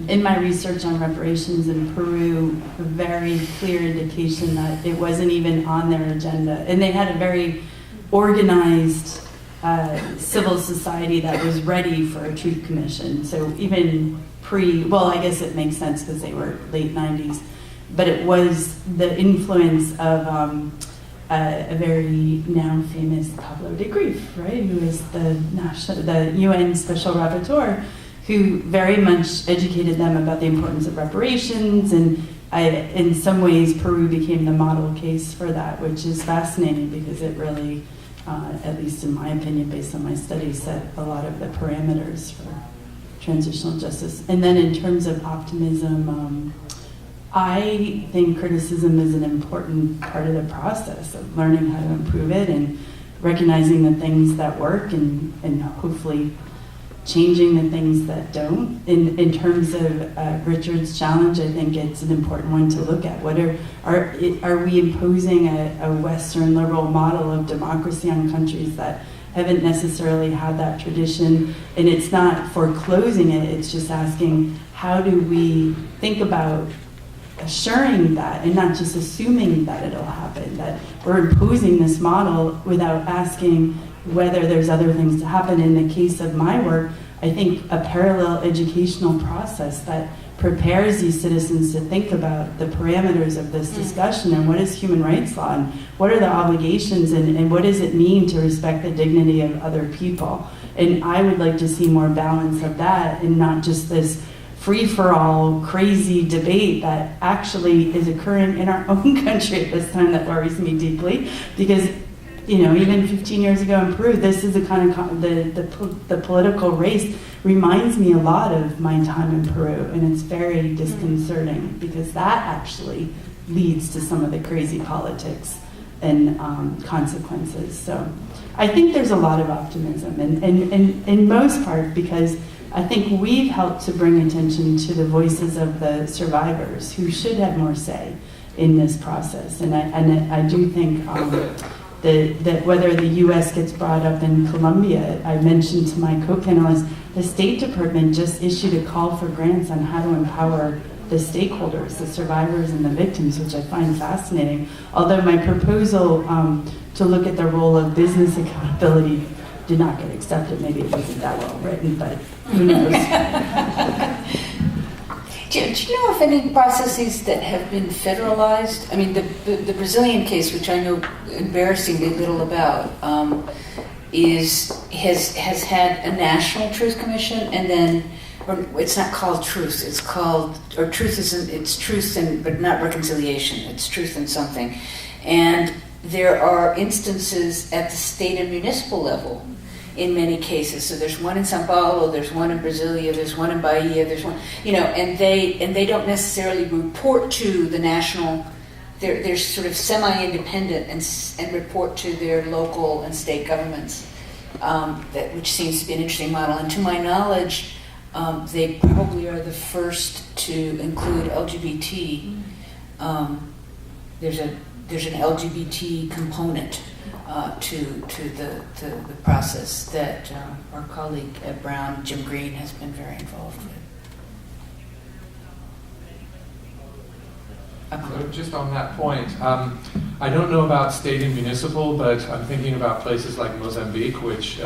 In my research on reparations in Peru, a very clear indication that it wasn't even on their agenda. And they had a very organized civil society that was ready for a truth commission. So even I guess it makes sense because they were late 90s, but it was the influence of a very now famous Pablo de Greiff, right, who is the UN Special Rapporteur, who very much educated them about the importance of reparations, and in some ways Peru became the model case for that, which is fascinating because it really, at least in my opinion, based on my studies, set a lot of the parameters for transitional justice. And then in terms of optimism, I think criticism is an important part of the process of learning how to improve it and recognizing the things that work and hopefully changing the things that don't. In terms of Richard's challenge, I think it's an important one to look at. What are we imposing a Western liberal model of democracy on countries that haven't necessarily had that tradition? And it's not foreclosing it, it's just asking, how do we think about assuring that and not just assuming that it'll happen, that we're imposing this model without asking whether there's other things to happen. In the case of my work, I think a parallel educational process that prepares these citizens to think about the parameters of this discussion and what is human rights law and what are the obligations and what does it mean to respect the dignity of other people. And I would like to see more balance of that and not just this free-for-all crazy debate that actually is occurring in our own country at this time that worries me deeply, because even 15 years ago in Peru, this is the kind of the political race reminds me a lot of my time in Peru, and it's very disconcerting because that actually leads to some of the crazy politics and consequences. So I think there's a lot of optimism, and in most part because I think we've helped to bring attention to the voices of the survivors who should have more say in this process. And I do think that whether the U.S. gets brought up in Colombia, I mentioned to my co-panelists, the State Department just issued a call for grants on how to empower the stakeholders, the survivors and the victims, which I find fascinating. Although my proposal to look at the role of business accountability did not get accepted. Maybe it wasn't that well written, but who knows? Do you know of any processes that have been federalized? I mean, the Brazilian case, which I know embarrassingly little about, has had a national truth commission, and then, or it's not called truth. It's called, or truth isn't. It's truth and but not reconciliation. It's truth and something, and there are instances at the state and municipal level in many cases. So there's one in Sao Paulo, there's one in Brasilia, there's one in Bahia, there's one, and they don't necessarily report to the national. They're sort of semi-independent and report to their local and state governments, which seems to be an interesting model. And to my knowledge, they probably are the first to include LGBT. There's an LGBT component to the process that our colleague at Brown, Jim Green, has been very involved with. So just on that point, I don't know about state and municipal, but I'm thinking about places like Mozambique, which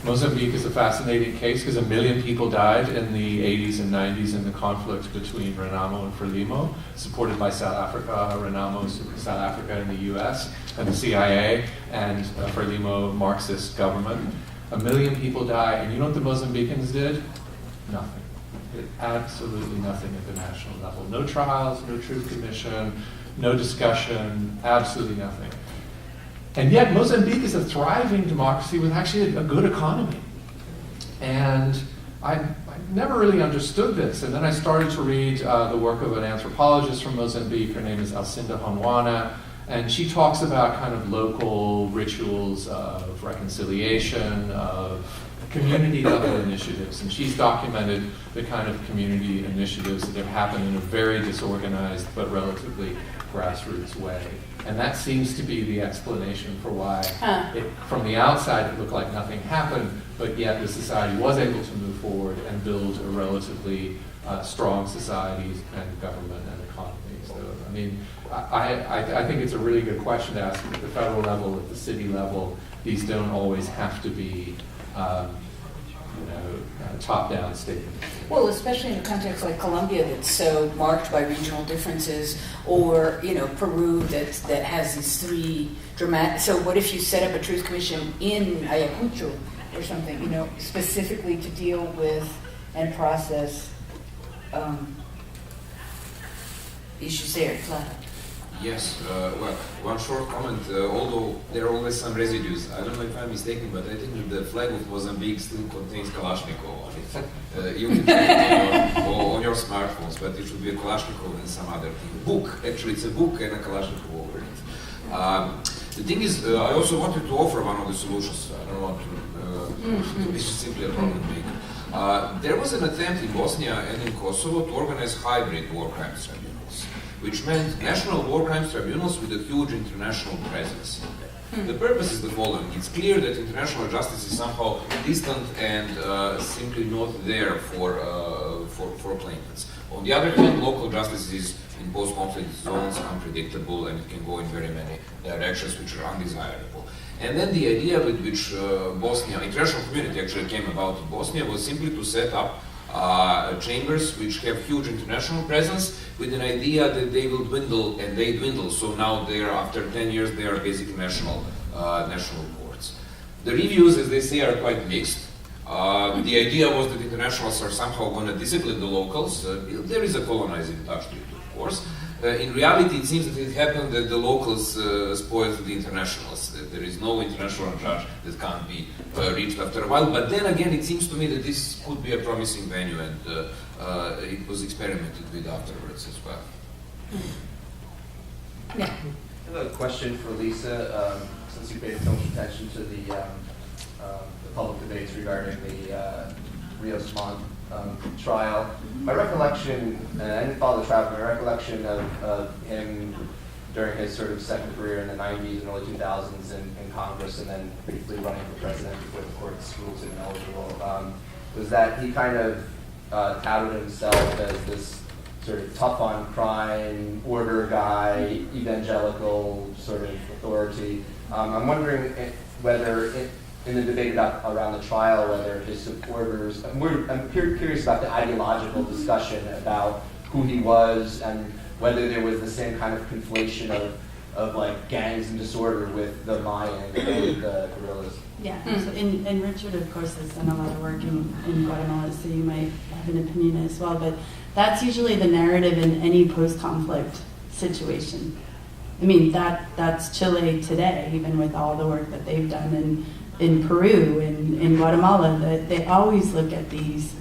Mozambique is a fascinating case because 1 million people died in the 80s and 90s in the conflict between Renamo and Frelimo, supported by South Africa, Renamo, South Africa and the US, and the CIA, and Frelimo Marxist government. 1 million people died, and you know what the Mozambicans did? Nothing. Absolutely nothing at the national level. No trials, no truth commission, no discussion, absolutely nothing. And yet Mozambique is a thriving democracy with actually a good economy. And I never really understood this. And then I started to read the work of an anthropologist from Mozambique. Her name is Alcinda Honwana. And she talks about kind of local rituals of reconciliation, of community level initiatives, and she's documented the kind of community initiatives that have happened in a very disorganized but relatively grassroots way. And that seems to be the explanation for why from the outside it looked like nothing happened, but yet the society was able to move forward and build a relatively strong society and government and economy. So, I mean, I think it's a really good question to ask at the federal level, at the city level. These don't always have to be top-down statement. Well, especially in a context like Colombia that's so marked by regional differences, or Peru that has these three dramatic. So, what if you set up a truth commission in Ayacucho or something, specifically to deal with and process issues there? Yes, well, one short comment, although there are always some residues. I don't know if I'm mistaken, but I think that the flag of Mozambique still contains Kalashnikov on it. You can check it on your smartphones, but it should be a Kalashnikov and some other thing. Book, actually it's a book and a Kalashnikov over it. The thing is, I also wanted to offer one of the solutions. I don't want to, this is simply a problem maker. There was an attempt in Bosnia and in Kosovo to organize hybrid war crimes tribunals, which meant national war crimes tribunals with a huge international presence. The purpose is the following. It's clear that international justice is somehow distant and simply not there for claimants. On the other hand, local justice is in post-conflict zones unpredictable and it can go in very many directions which are undesirable. And then the idea with which Bosnia, international community actually came about in Bosnia was simply to set up chambers which have huge international presence with an idea that they will dwindle, and they dwindle. So now they are, after 10 years, they are basically national courts. The reviews, as they say, are quite mixed. The idea was that internationals are somehow going to discipline the locals. There is a colonizing touch to it, of course. In reality, it seems that it happened that the locals spoiled the internationals. That there is no international judge that can't be reached after a while. But then again, it seems to me that this could be a promising venue, and it was experimented with afterwards as well. Yeah. I have a question for Lisa. Since you paid so much attention to the public debates regarding the Rios Montt trial, my recollection, and I didn't follow the trial, but my recollection of him during his sort of second career in the 90s and early 2000s in Congress, and then briefly running for president before the courts ruled him ineligible, was that he kind of touted himself as this sort of tough on crime, order guy, evangelical sort of authority. I'm wondering whether in the debate around the trial, whether his supporters, I'm curious about the ideological discussion about who he was and whether there was the same kind of conflation of like gangs and disorder with the Mayan and the guerrillas. Yeah, so, and Richard, of course, has done a lot of work in Guatemala, so you might have an opinion as well, but that's usually the narrative in any post-conflict situation. I mean, that's Chile today, even with all the work that they've done in Peru, in Guatemala, that they always look at these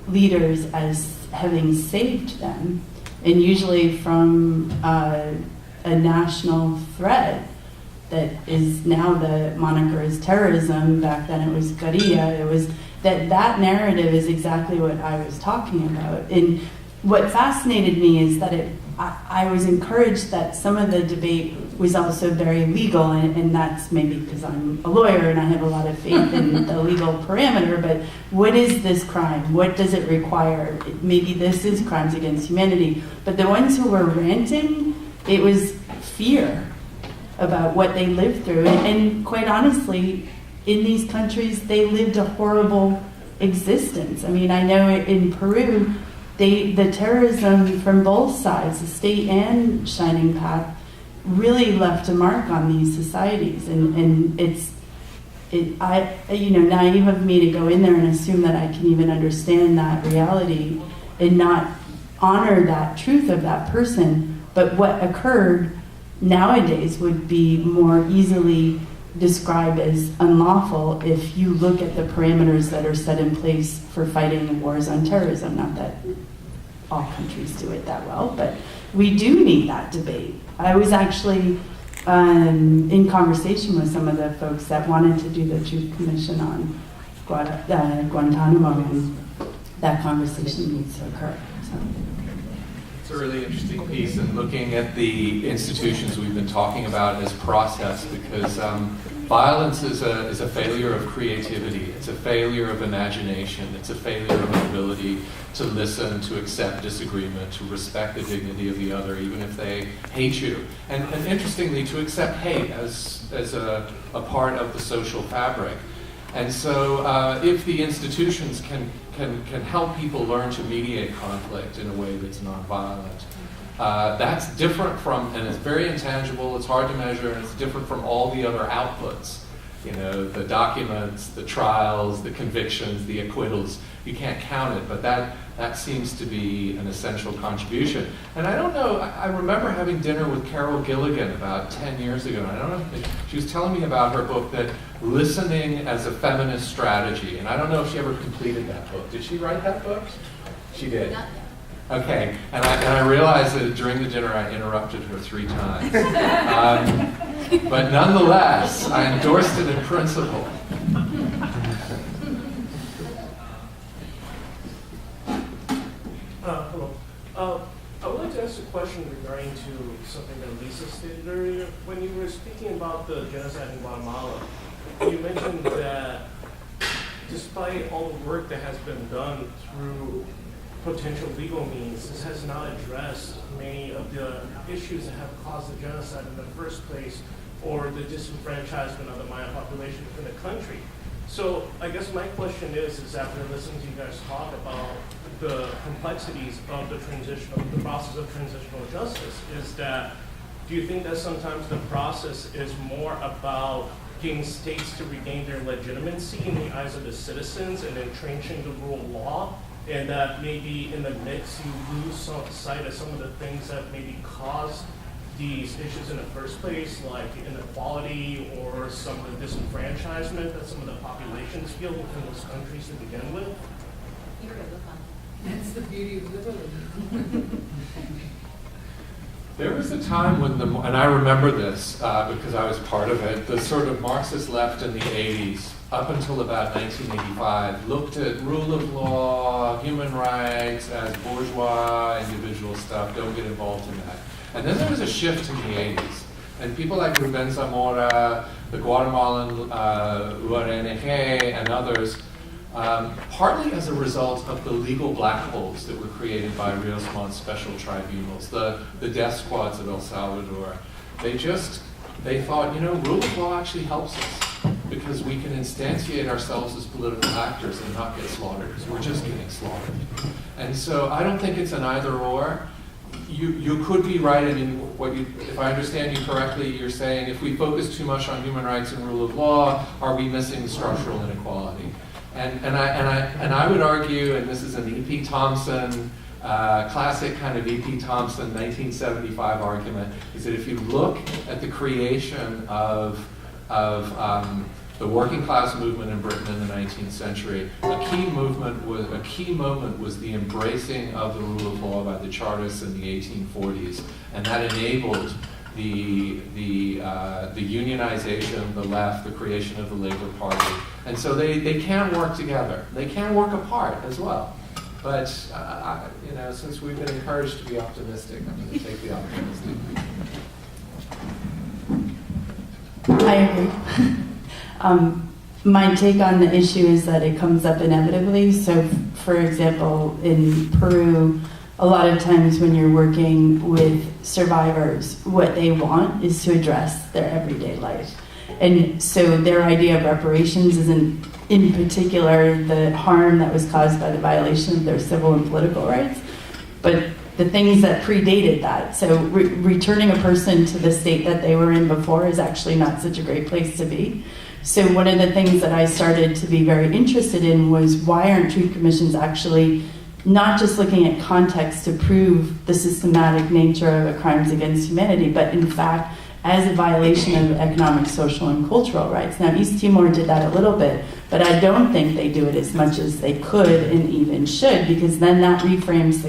leaders as having saved them, and usually from a national threat that is now the moniker is terrorism. Back then it was guerrilla. It was that narrative is exactly what I was talking about. And what fascinated me is that I was encouraged that some of the debate was also very legal, and that's maybe because I'm a lawyer and I have a lot of faith in the legal parameter, but what is this crime? What does it require? Maybe this is crimes against humanity. But the ones who were ranting, it was fear about what they lived through. And quite honestly, in these countries, they lived a horrible existence. I mean, I know in Peru, the terrorism from both sides, the state and Shining Path, really left a mark on these societies. And naive of me to go in there and assume that I can even understand that reality and not honor that truth of that person. But what occurred nowadays would be more easily described as unlawful if you look at the parameters that are set in place for fighting wars on terrorism. Not that all countries do it that well, but we do need that debate. I was actually in conversation with some of the folks that wanted to do the Truth Commission on Guantanamo, and that conversation needs to occur. So. It's a really interesting piece, and looking at the institutions we've been talking about as process, because violence is a failure of creativity, it's a failure of imagination, it's a failure of ability to listen, to accept disagreement, to respect the dignity of the other, even if they hate you. And interestingly, to accept hate as a part of the social fabric. And so if the institutions can help people learn to mediate conflict in a way that's nonviolent, that's different from, and it's very intangible, it's hard to measure, and it's different from all the other outputs You know, the documents, the trials, the convictions, the acquittals, you can't count it, but that seems to be an essential contribution. And I don't know, I remember having dinner with Carol Gilligan about 10 years ago, and I don't know, she was telling me about her book, that Listening as a Feminist Strategy, and I don't know if she ever completed that book. Did she write that book? She did. Not yet. Okay, and I realized that during the dinner I interrupted her 3 times. But nonetheless, I endorsed it in principle. Hello. I would like to ask a question regarding to something that Lisa stated earlier. When you were speaking about the genocide in Guatemala, you mentioned that despite all the work that has been done through potential legal means, this has not addressed many of the issues that have caused the genocide in the first place, or the disenfranchisement of the Mayan population within the country. So I guess my question is after listening to you guys talk about the complexities of the process of transitional justice, is that, do you think that sometimes the process is more about getting states to regain their legitimacy in the eyes of the citizens and entrenching the rule of law, and that maybe in the mix you lose sight of some of the things that maybe caused these issues in the first place, like inequality or some of the disenfranchisement that some of the populations feel within those countries to begin with? That's the beauty of liberalism. There was a time when and I remember this because I was part of it, the sort of Marxist left in the 80s, up until about 1985, looked at rule of law, human rights as bourgeois, individual stuff, don't get involved in that. And then there was a shift in the 80s. And people like Ruben Zamora, the Guatemalan URNG, and others, partly as a result of the legal black holes that were created by Rios Montt's special tribunals, the death squads of El Salvador. They thought, rule of law actually helps us because we can instantiate ourselves as political actors and not get slaughtered, because we're just getting slaughtered. And so I don't think it's an either or. You could be right. I mean, if I understand you correctly, you're saying if we focus too much on human rights and rule of law, are we missing structural inequality? And I would argue, and this is an E.P. Thompson, classic kind of E.P. Thompson 1975 argument, is that if you look at the creation of the working class movement in Britain in the 19th century, a key moment was the embracing of the rule of law by the Chartists in the 1840s, and that enabled the unionization, the left, the creation of the Labour Party. And so they can work together. They can work apart as well. But since we've been encouraged to be optimistic, I'm going to take the optimistic view. I agree. My take on the issue is that it comes up inevitably. So, for example, in Peru, a lot of times when you're working with survivors, what they want is to address their everyday life. And so their idea of reparations isn't, in particular, the harm that was caused by the violation of their civil and political rights, but the things that predated that. So returning a person to the state that they were in before is actually not such a great place to be. So one of the things that I started to be very interested in was, why aren't truth commissions actually not just looking at context to prove the systematic nature of crimes against humanity, but in fact as a violation of economic, social, and cultural rights. Now, East Timor did that a little bit, but I don't think they do it as much as they could and even should, because then that reframes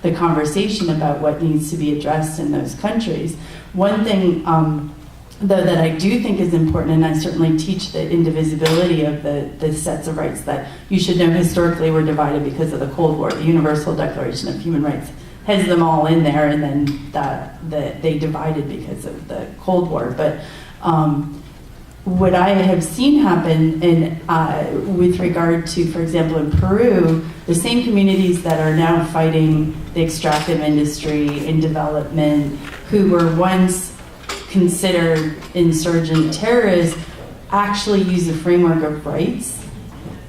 the conversation about what needs to be addressed in those countries. One thing, though, that I do think is important, and I certainly teach the indivisibility of the sets of rights that you should know historically were divided because of the Cold War. The Universal Declaration of Human Rights has them all in there, and then they divided because of the Cold War. But what I have seen happen with regard to, for example, in Peru, the same communities that are now fighting the extractive industry in development, who were once considered insurgent terrorists, actually use a framework of rights.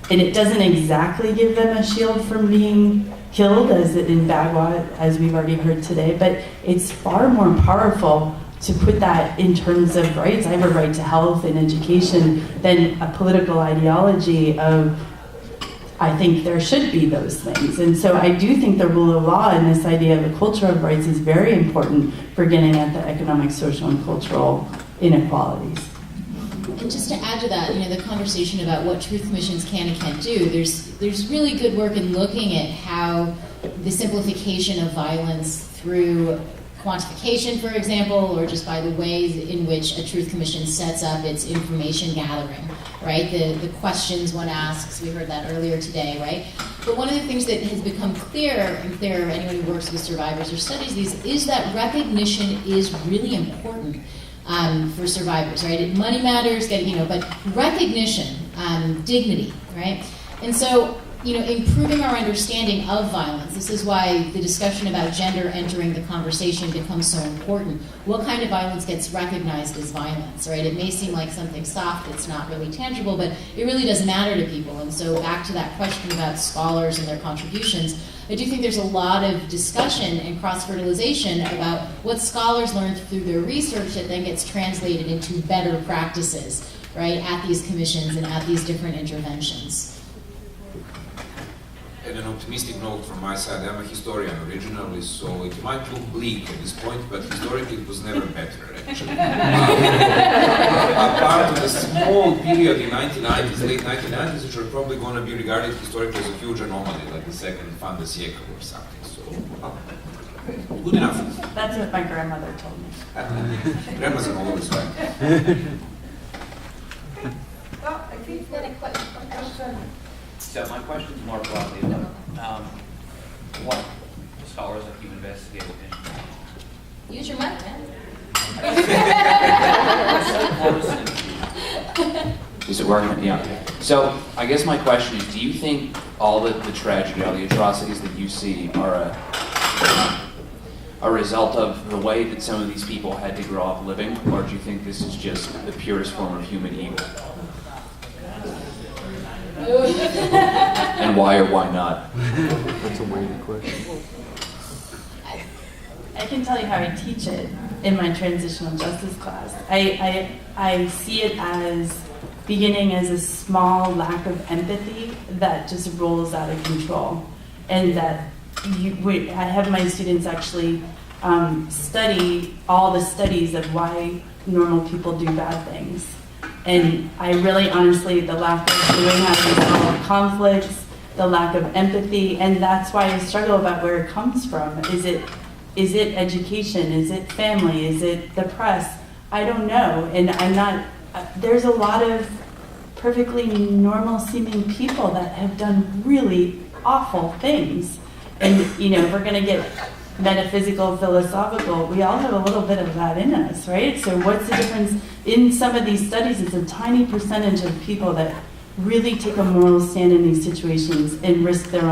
And it doesn't exactly give them a shield from being killed, as in Bagua, as we've already heard today, but it's far more powerful to put that in terms of rights. I have a right to health and education, then a political ideology of, I think there should be those things. And so I do think the rule of law and this idea of a culture of rights is very important for getting at the economic, social, and cultural inequalities. And just to add to that, the conversation about what truth commissions can and can't do, there's really good work in looking at how the simplification of violence through quantification, for example, or just by the ways in which a truth commission sets up its information gathering, right? The questions one asks, we heard that earlier today, right? But one of the things that has become clear, and clear anyone who works with survivors or studies these, is that recognition is really important for survivors, right? Money matters, but recognition, dignity, right? And so, improving our understanding of violence. This is why the discussion about gender entering the conversation becomes so important. What kind of violence gets recognized as violence, right? It may seem like something soft that's not really tangible, but it really does matter to people. And so back to that question about scholars and their contributions, I do think there's a lot of discussion and cross-fertilization about what scholars learn through their research that then gets translated into better practices, right, at these commissions and at these different interventions. And an optimistic note from my side, I'm a historian originally, so it might look bleak at this point, but historically it was never better, actually. Apart of the small period in 1990s, late 1990s, which are probably going to be regarded historically as a huge anomaly, like the second fin de siècle or something. So, good enough. That's what my grandmother told me. Grandma's always right. Well, I think that a question. So my question is more broadly about what scholars like you investigate in. Use your mic, man. Is it working? Yeah. So I guess my question is, do you think all the tragedy, all the atrocities that you see are a result of the way that some of these people had to grow up living, or do you think this is just the purest form of human evil? And why or why not? That's a weighted question. I can tell you how I teach it in my transitional justice class. I see it as beginning as a small lack of empathy that just rolls out of control. And that I have my students actually study all the studies of why normal people do bad things. And I really honestly, the lack of knowing how to resolve conflicts, the lack of empathy, and that's why I struggle about where it comes from. Is it education? Is it family? Is it the press? I don't know. And I'm not, there's a lot of perfectly normal seeming people that have done really awful things. And, if we're going to get metaphysical, philosophical, we all have a little bit of that in us, right? So what's the difference? In some of these studies, it's a tiny percentage of people that really take a moral stand in these situations and risk their own